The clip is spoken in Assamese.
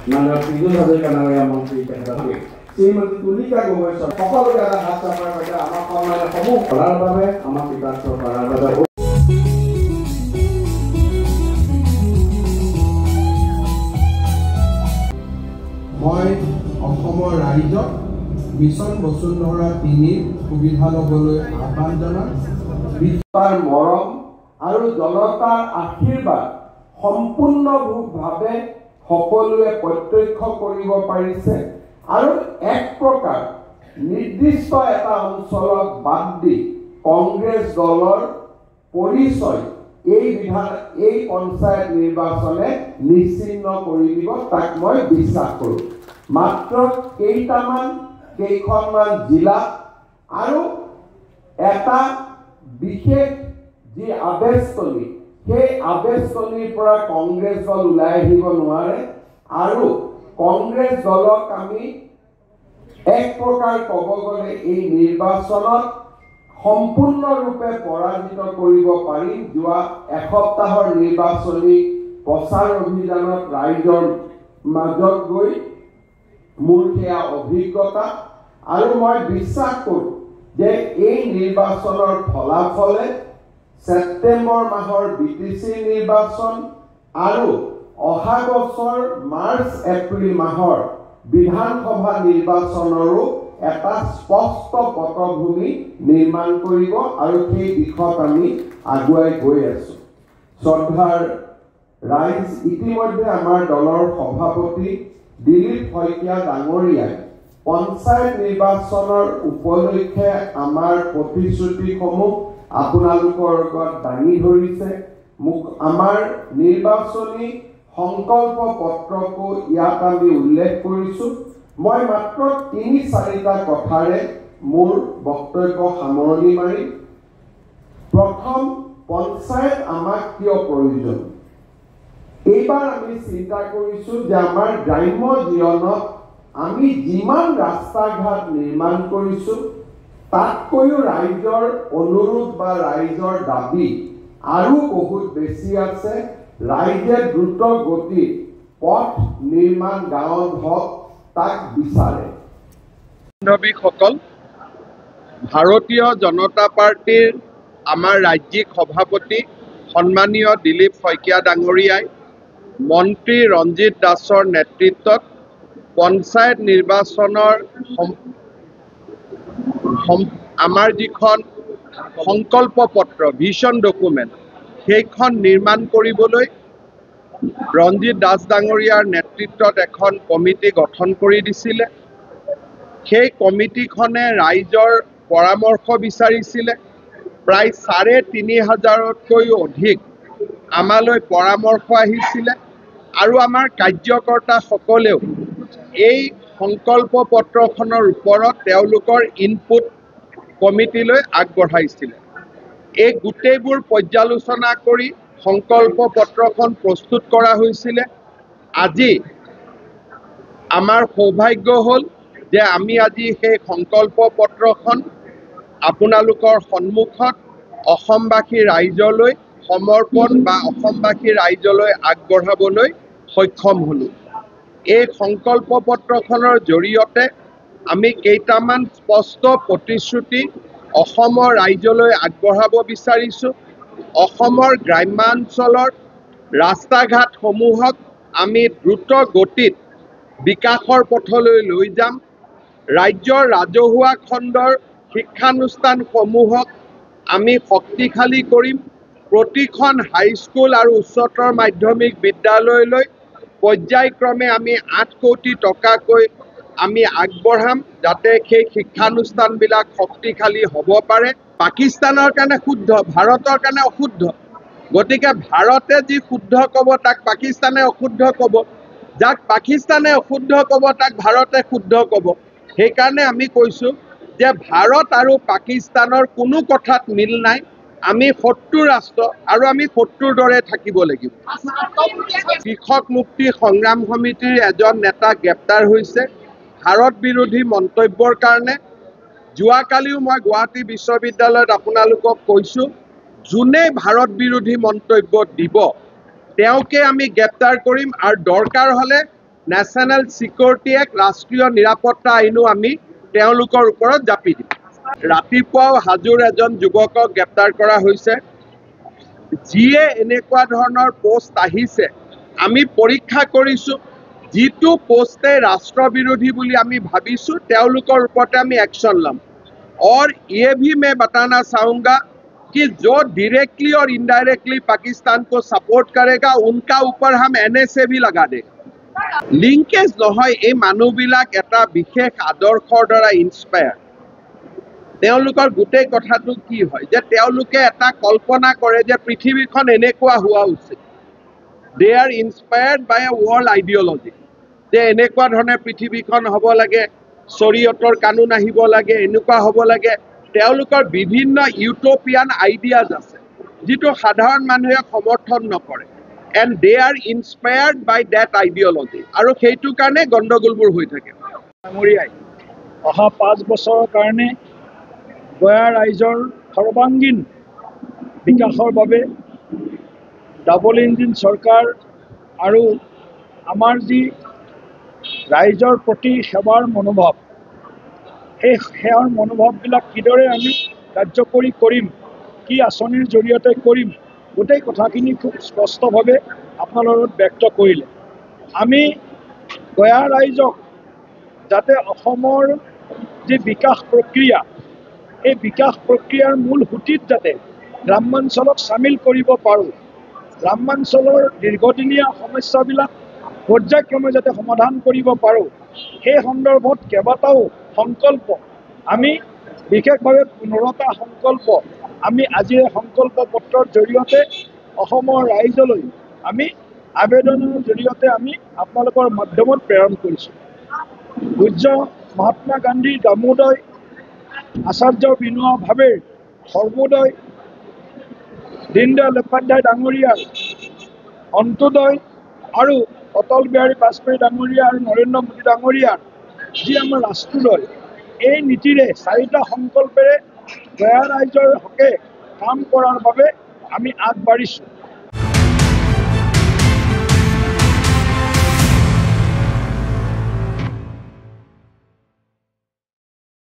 माननीय पीयूष हाजरिका डांगरिया मंत्री तेखेतलोকে श्रीमती तुलिका गगৈ সকলোকে এটা হাত চাপাৰ বাবে আমাৰ সন্মানীয় সমূহ কৰাৰ বাবে আমাৰ কৃতাৰ্থ কৰাৰ বাবে মই অসমৰ ৰাইজক মিছন বসুন্ধৰা ৩ সুবিধা লবলৈ আহ্বান জনাম। বিশ্বৰ মৰম আৰু জনতাৰ আশীৰ্বাদ সম্পূৰ্ণভাৱে সকলোৱে প্ৰত্যক্ষ কৰিব পাৰিছে আৰু এক প্ৰকাৰ নিৰ্দিষ্ট এটা অঞ্চলক বাদ দি কংগ্ৰেছ দলৰ পৰিচয় এই পঞ্চায়ত নিৰ্বাচনে নিশ্চিন্ন কৰি দিব তাক মই বিশ্বাস কৰোঁ। মাত্ৰ কেইখনমান জিলা আৰু এটা বিশেষ যি আৱেষ্টনী সেই আৱেষ্টনীৰ পৰা কংগ্ৰেছ দল ওলাই আহিব নোৱাৰে আৰু কংগ্ৰেছ দলক আমি এক প্ৰকাৰ ক'ব গ'লে এই নিৰ্বাচনত সম্পূৰ্ণৰূপে পৰাজিত কৰিব পাৰিম। যোৱা এসপ্তাহৰ নিৰ্বাচনী প্ৰচাৰ অভিযানত ৰাইজৰ মাজত গৈ মোৰ সেয়া অভিজ্ঞতা আৰু মই বিশ্বাস কৰোঁ যে এই নিৰ্বাচনৰ ফলাফলে ছেপ্টেম্বৰ মাহৰ বিটিচি নিৰ্বাচন আৰু অহা বছৰ মাৰ্চ এপ্ৰিল মাহৰ বিধানসভা নিৰ্বাচনৰো এটা স্পষ্ট পটভূমি নিৰ্মাণ কৰিব আৰু সেই দিশত আমি আগুৱাই গৈ আছোঁ। শ্ৰদ্ধাৰ ৰাইজ, ইতিমধ্যে আমাৰ দলৰ সভাপতি দিলীপ শইকীয়া ডাঙৰীয়াই পঞ্চায়ত নিৰ্বাচনৰ উপলক্ষে আমাৰ প্ৰতিশ্ৰুতিসমূহ আপোনালোকৰ আগত দাঙি ধৰিছে। আমাৰ নিৰ্বাচনী সংকল্প পত্ৰকো ইয়াত আমি উল্লেখ কৰিছোঁ। মই মাত্ৰ ৩-৪টা কথাৰে মোৰ বক্তব্য সামৰণি মাৰিম। প্ৰথম, পঞ্চায়ত আমাক কিয় প্ৰয়োজন? এইবাৰ আমি চিন্তা কৰিছোঁ যে আমাৰ গ্ৰাম্য জীৱনত আমি যিমান ৰাস্তা ঘাট নিৰ্মাণ কৰিছোঁ তাতকৈও ৰাইজৰ অনুৰোধ বা ৰাইজৰ দাবী আৰু বহুত বেছি আছে। ৰাইজে দ্ৰুত গতিত পথ নিৰ্মাণ গাঁৱত হওক তাক বিচাৰে। বান্ধৱীসকল, ভাৰতীয় জনতা পাৰ্টিৰ আমাৰ ৰাজ্যিক সভাপতি সন্মানীয় দিলীপ শইকীয়া ডাঙৰীয়াই মন্ত্ৰী ৰঞ্জিত দাসৰ নেতৃত্বত পঞ্চায়ত নিৰ্বাচনৰ আমাৰ যিখন সংকল্প পত্ৰ ভিজন ডকুমেণ্ট সেইখন নিৰ্মাণ কৰিবলৈ ৰঞ্জিত দাস ডাঙৰীয়াৰ নেতৃত্বত এখন কমিটি গঠন কৰি দিছিলে। সেই কমিটিখনে ৰাইজৰ পৰামৰ্শ বিচাৰিছিলে। প্ৰায় ৩৫,০০০তকৈও অধিক আমালৈ পৰামৰ্শ আহিছিলে আৰু আমাৰ কাৰ্যকৰ্তাসকলেও এই সংকল্প পত্ৰখনৰ ওপৰত তেওঁলোকৰ ইনপুট কমিটিলৈ আগবঢ়াইছিলে। এই গোটেইবোৰ পৰ্যালোচনা কৰি সংকল্প পত্ৰখন প্ৰস্তুত কৰা হৈছিলে। আজি আমাৰ সৌভাগ্য হ'ল যে আমি আজি সেই সংকল্প পত্ৰখন আপোনালোকৰ সন্মুখত অসমবাসী ৰাইজলৈ সমৰ্পণ বা অসমবাসী ৰাইজলৈ আগবঢ়াবলৈ সক্ষম হ'লোঁ। এই সংকল্প পত্ৰখনৰ জৰিয়তে আমি কেইটামান স্পষ্ট প্ৰতিশ্ৰুতি অসমৰ ৰাইজলৈ আগবঢ়াব বিচাৰিছোঁ। অসমৰ গ্ৰাম্যাঞ্চলৰ ৰাস্তা ঘাটসমূহক আমি দ্ৰুত গতিত বিকাশৰ পথলৈ লৈ যাম। ৰাজ্যৰ ৰাজহুৱা খণ্ডৰ শিক্ষানুষ্ঠানসমূহক আমি শক্তিশালী কৰিম। প্ৰতিখন হাইস্কুল আৰু উচ্চতৰ মাধ্যমিক বিদ্যালয়লৈ পৰ্যায়ক্ৰমে আমি ৮ কোটি টকাকৈ আমি আগবঢ়াম যাতে সেই শিক্ষানুষ্ঠানবিলাক শক্তিশালী হ'ব পাৰে। পাকিস্তানৰ কাৰণে শুদ্ধ, ভাৰতৰ কাৰণে অশুদ্ধ। গতিকে ভাৰতে যি শুদ্ধ ক'ব তাক পাকিস্তানে অশুদ্ধ ক'ব, যাক পাকিস্তানে অশুদ্ধ ক'ব তাক ভাৰতে শুদ্ধ ক'ব। সেইকাৰণে আমি কৈছোঁ যে ভাৰত আৰু পাকিস্তানৰ কোনো কথাত মিল নাই। আমি শত্ৰু ৰাষ্ট্ৰ আৰু আমি শত্ৰুৰ দৰে থাকিব লাগিব। কৃষক মুক্তি সংগ্ৰাম সমিতিৰ এজন নেতা গ্ৰেপ্তাৰ হৈছে ভাৰত বিৰোধী মন্তব্যৰ কাৰণে। যোৱাকালিও মই গুৱাহাটী বিশ্ববিদ্যালয়ত আপোনালোকক কৈছোঁ, যোনে ভাৰত বিৰোধী মন্তব্য দিব তেওঁকে আমি গ্ৰেপ্তাৰ কৰিম আৰু দৰকাৰ হ'লে নেশ্যনেল ছিকিউৰিটি এক্ট ৰাষ্ট্ৰীয় নিৰাপত্তা আইনো আমি তেওঁলোকৰ ওপৰত জাপি দিম। ৰাতিপুৱাও হাজোৰ এজন যুৱকক গ্ৰেপ্তাৰ কৰা হৈছে, যিয়ে এনেকুৱা ধৰণৰ পোষ্ট আহিছে আমি পৰীক্ষা কৰিছোঁ, যিটো পোষ্টে ৰাষ্ট্ৰবিৰোধী বুলি আমি ভাবিছোঁ তেওঁলোকৰ ওপৰতে আমি একশ্যন ল'ম। और ये भी मैं बताना चाहूँगा कि जो डायरेक्टली और इनडायरेक्टली पाकिस्तान को सपोर्ट करेगा उनका ऊपर हम NSA भी लगा देगा। लिंकेज নহয়, এই মানুহবিলাক এটা বিশেষ আদৰ্শৰ দ্বাৰা ইনস্পায়াৰ। তেওঁলোকৰ গোটেই কথাটো কি হয় যে তেওঁলোকে এটা কল্পনা কৰে যে পৃথিৱীখন এনেকুৱা হোৱা উচিত। দে are inspired by A world আইডিঅলজি, যে এনেকুৱা ধৰণে পৃথিৱীখন হ'ব লাগে, শৰীয়তৰ কানুন আহিব লাগে, এনেকুৱা হ'ব লাগে। তেওঁলোকৰ বিভিন্ন ইউটোপিয়ান আইডিয়াজ আছে যিটো সাধাৰণ মানুহে সমৰ্থন নকৰে, and they are inspired by that ideology, আৰু সেইটো কাৰণে গণ্ডগোলবোৰ হৈ থাকে। ডাঙৰীয়াই অহা 5 বছৰৰ কাৰণে গয়া ৰাইজৰ সৰ্বাংগীন বিকাশৰ বাবে ডাবল ইঞ্জিন চৰকাৰ আৰু আমাৰ যি ৰাইজৰ প্ৰতি সেৱাৰ মনোভাৱ, সেই সেৱাৰ মনোভাৱবিলাক কিদৰে আমি কাৰ্যকৰী কৰিম, কি আঁচনিৰ জৰিয়তে কৰিম, গোটেই কথাখিনি খুব স্পষ্টভাৱে আপোনালোকৰ লগত ব্যক্ত কৰিলে। আমি গয়া ৰাইজক যাতে অসমৰ যি বিকাশ প্ৰক্ৰিয়া, এই বিকাশ প্ৰক্ৰিয়াৰ মূল সুঁতিত যাতে গ্ৰামাঞ্চলক চামিল কৰিব পাৰোঁ, গ্ৰামাঞ্চলৰ দীৰ্ঘদিনীয়া সমস্যাবিলাক পৰ্যায়ক্ৰমে যাতে সমাধান কৰিব পাৰোঁ, সেই সন্দৰ্ভত কেইবাটাও সংকল্প আমি বিশেষভাৱে 15টা সংকল্প আমি আজি এই সংকল্প পত্ৰৰ জৰিয়তে অসমৰ ৰাইজলৈ আমি আবেদনৰ জৰিয়তে আমি আপোনালোকৰ মাধ্যমত প্ৰেৰণ কৰিছোঁ। পূজ্য মহাত্মা গান্ধীৰ দামোদয়, আচাৰ্য বিনোৱা ভাৱেৰ সৰ্বোদয়, দীনদয়াল উপাধ্যায় ডাঙৰীয়াৰ অন্ত্যোদয় আৰু অটল বিহাৰী বাজপেয়ী ডাঙৰীয়া আৰু নৰেন্দ্ৰ মোদী ডাঙৰীয়াৰ যি আমাৰ ৰাষ্ট্ৰোদয়, এই নীতিৰে 4টা সংকল্পেৰে গয়া ৰাইজৰ হকে কাম কৰাৰ বাবে আমি আগবাঢ়িছোঁ।